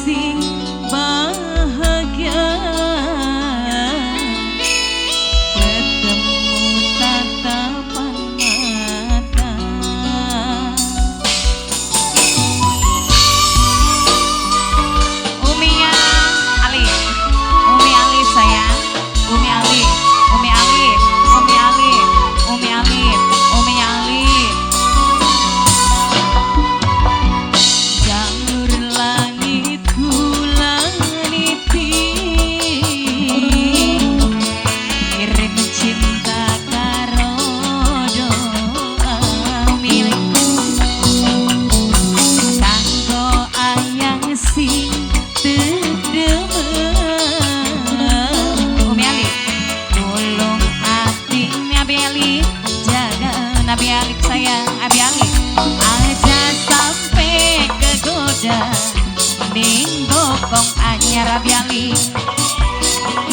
sing bahagia ketemu tatapan mata. Umi Ali, Umi Ali sayang, Umi Ali, Umi Ali, Umi Ali, Umi Ali, Umi Ali. Jalur langit kulaniti, kirim cinta karo doa. Umi kanggo ayang sing Umi Ali, tolong hati Abi Ali, jaga Nabi Ali sayang Abi Ali, aja sampai kegoda ning bokong anyar Abi Ali.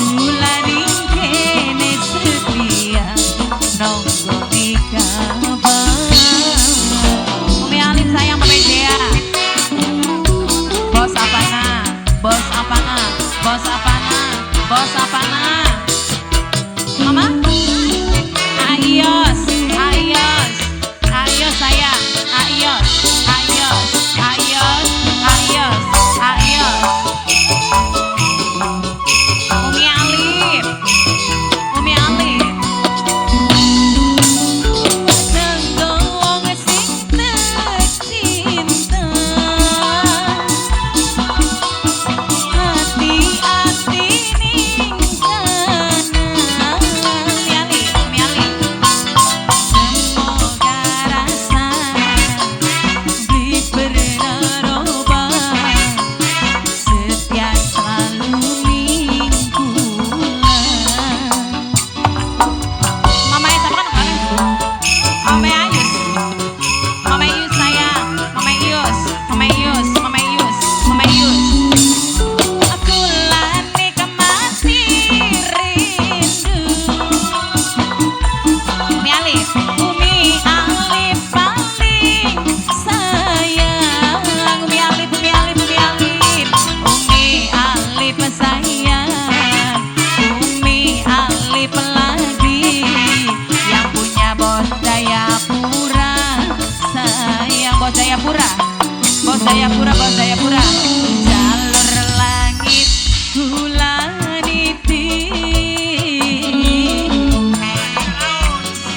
Ulani kene setia nonggo di kabar. Umi Ali sayang Mama Jaya. Bos apana? Bos apana? Bos apana? Bos apana? Mama? Ayos, ayos, ayos sayang, ayos, ayos, ayos, ayos, ayos. Umi Alif, Umi Alif. Nenggo wong sing tercinta, hati-hati ning kana. Umi Ali, Umi Ali. Semoga rasa beli bernaroba setia selalu minggulan. Mama siapa kan kemarin? Mama Ayus, Mama Ayus sayang, Mama Ayus, Mama Ayus, Mama Ayus, Mama Ayus. Aku lani kemati rindu. Umi Alif, Umi Alif paling sayang. Umi Alif, Umi Alif, Umi Alif, Umi Alif sayang. Umi Alif lagi yang punya Bos Jayapura sayang. Bos Jayapura, Bos Jayapura, Bos Jayapura. Jalur langit kulaniti,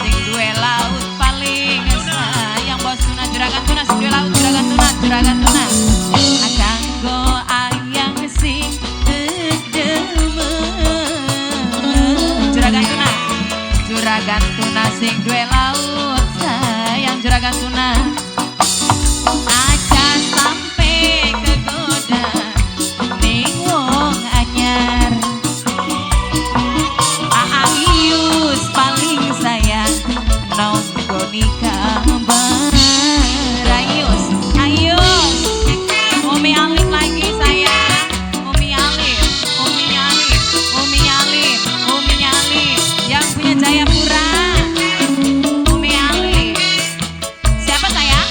sing duwe laut paling sayang. Bos Tuna Juragan Tuna, sing duwe laut Juragan Tuna, Juragan Tuna. Kanggo ayang sing demen, Juragan Tuna, Juragan Tuna sing duwe laut sayang. Juragan Tuna. Aja sampai kegoda ning wong anyar. Ayus paling sayang nonggo di kabar. Ayus, Ayus. Umi Alif lagi sayang. Umi Alif, Umi Alif, Umi Alif, Umi Alif yang punya Jayapura. Umi Alif. Siapa sayang?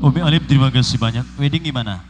Umi Alif terima kasih banyak. Wedding gimana?